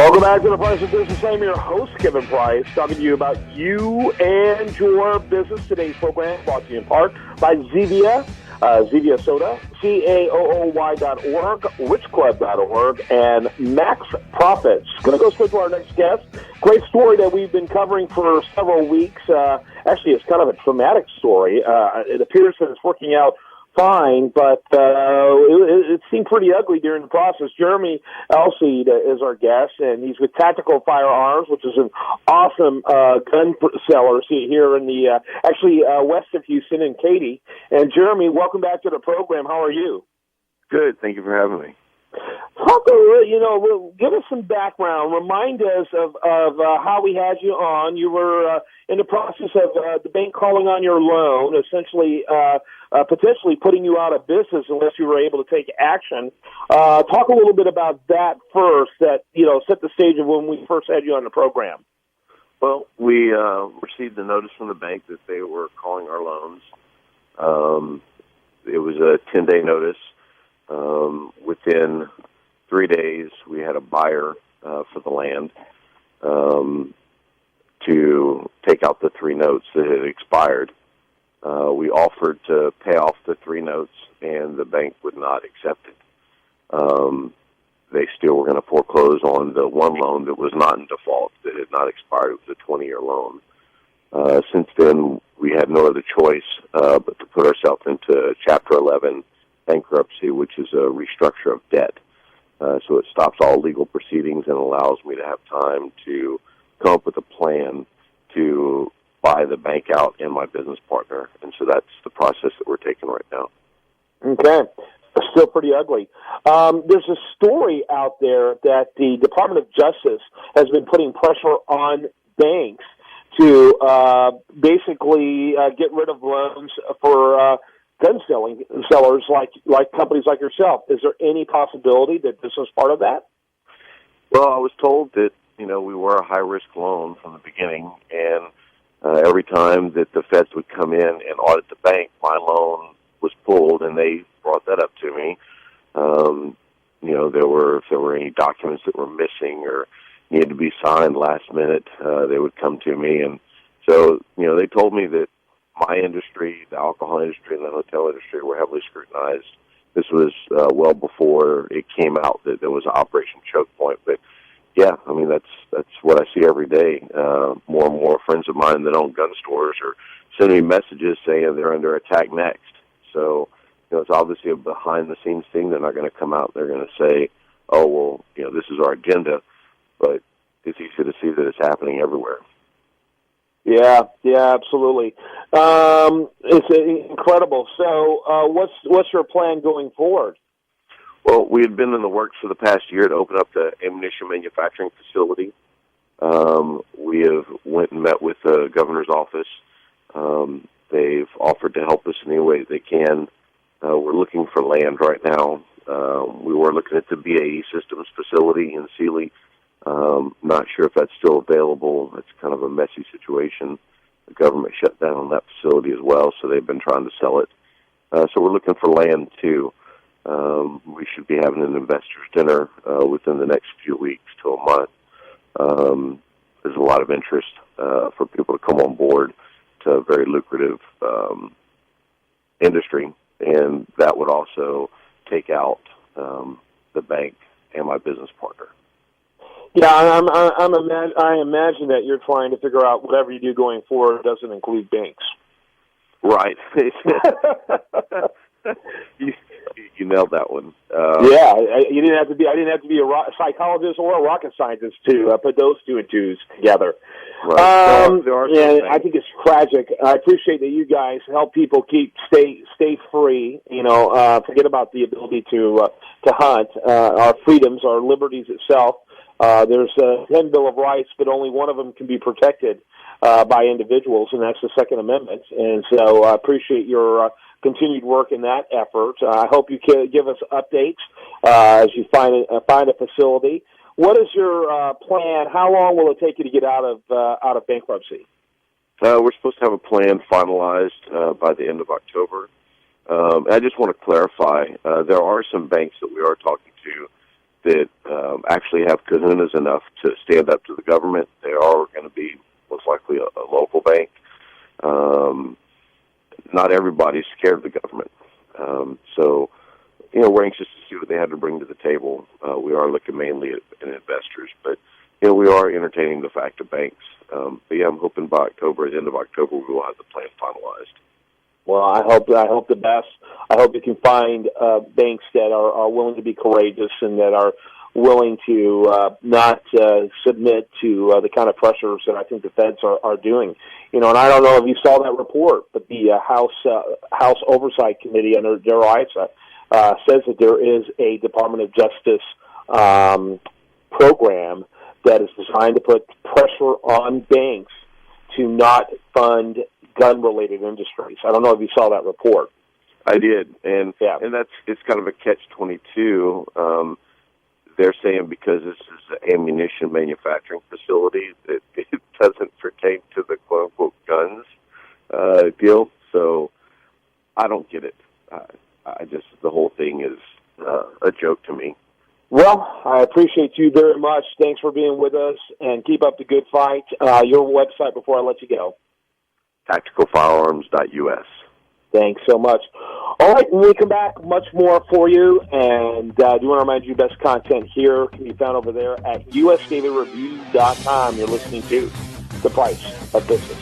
Welcome back to The Price of Business. I'm your host, Kevin Price, talking to you about you and your business. Today's program brought to you in part by Zevia, Zevia Soda, CAOOY.org, richclub.org, and Max Profits. Going to go straight to our next guest. Great story that we've been covering for several weeks. Actually, it's kind of a traumatic story. It appears that it's working out fine, but it seemed pretty ugly during the process. Jeremy Alcede is our guest, and he's with Tactical Firearms, which is an awesome gun seller here in the west of Houston in Katy. And Jeremy, welcome back to the program. How are you? Good. Thank you for having me. Give us some background. Remind us of how we had you on. You were in the process of the bank calling on your loan, essentially potentially putting you out of business unless you were able to take action. Talk a little bit about that first, that, set the stage of when we first had you on the program. Well, we received a notice from the bank that they were calling our loans. It was a 10-day notice. Within 3 days, we had a buyer for the land to take out the 3 notes that had expired. We offered to pay off the 3 notes, and the bank would not accept it. They still were going to foreclose on the one loan that was not in default, that had not expired. It was a 20-year loan. Since then, we had no other choice but to put ourselves into Chapter 11 bankruptcy, which is a restructure of debt. So it stops all legal proceedings and allows me to have time to come up with a plan to buy the bank out and my business partner. And so that's the process that we're taking right now. Okay. Still pretty ugly. There's a story out there that the Department of Justice has been putting pressure on banks to basically get rid of loans for gun sellers like companies like yourself. Is there any possibility that this was part of that? Well, I was told that, we were a high-risk loan from the beginning, and every time that the feds would come in and audit the bank, my loan was pulled, and they brought that up to me. If there were any documents that were missing or needed to be signed last minute, they would come to me. And so, they told me that my industry, the alcohol industry, and the hotel industry were heavily scrutinized. This was well before it came out that there was an Operation Choke Point. But yeah, that's what I see every day. More and more friends of mine that own gun stores are sending me messages saying they're under attack next. So, it's obviously a behind-the-scenes thing. They're not going to come out and they're going to say, oh, well, this is our agenda. But it's easy to see that it's happening everywhere. Yeah, absolutely. It's incredible. So, what's your plan going forward? Well, we had been in the works for the past year to open up the ammunition manufacturing facility. We have went and met with the governor's office. They've offered to help us in any way they can. We're looking for land right now. We were looking at the BAE Systems facility in Sealy. Not sure if that's still available. It's kind of a messy situation. The government shut down that facility as well, so they've been trying to sell it. So we're looking for land, too. We should be having an investors' dinner within the next few weeks to a month. There's a lot of interest for people to come on board to a very lucrative industry, and that would also take out the bank and my business partner. Yeah, I imagine that you're trying to figure out whatever you do going forward doesn't include banks. Right. You nailed that one. You didn't have to be. I didn't have to be a psychologist or a rocket scientist to put those two and twos together. Right. There are I think it's tragic. I appreciate that you guys help people stay free. Forget about the ability to hunt, our freedoms, our liberties itself. There's a 10 Bill of Rights, but only one of them can be protected by individuals, and that's the Second Amendment. And so I appreciate your continued work in that effort. I hope you can give us updates as you find a facility. What is your plan? How long will it take you to get out of bankruptcy? We're supposed to have a plan finalized by the end of October. I just want to clarify, there are some banks that we are talking to that actually have kahunas enough to stand up to the government. They are going to be most likely a local bank. Not everybody's scared of the government. So, we're anxious to see what they have to bring to the table. We are looking mainly at investors, but, we are entertaining the fact of banks. But yeah, I'm hoping by October, at the end of October, we will have the plan finalized. Well, I hope the best. I hope you can find banks that are willing to be courageous and that are willing to not submit to the kind of pressures that I think the feds are doing. And I don't know if you saw that report, but the House Oversight Committee under Darrell Issa says that there is a Department of Justice program that is designed to put pressure on banks to not fund gun-related industries. I don't know if you saw that report. I did, and it's kind of a catch-22. They're saying because this is an ammunition manufacturing facility, that it doesn't pertain to the quote-unquote guns deal. So I don't get it. The whole thing is a joke to me. Well, I appreciate you very much. Thanks for being with us, and keep up the good fight. Your website before I let you go. TacticalFirearms.us. Thanks so much. All right, when we come back, much more for you, and do want to remind you best content here can be found over there at usdailyreview.com. You're listening to The Price of Business.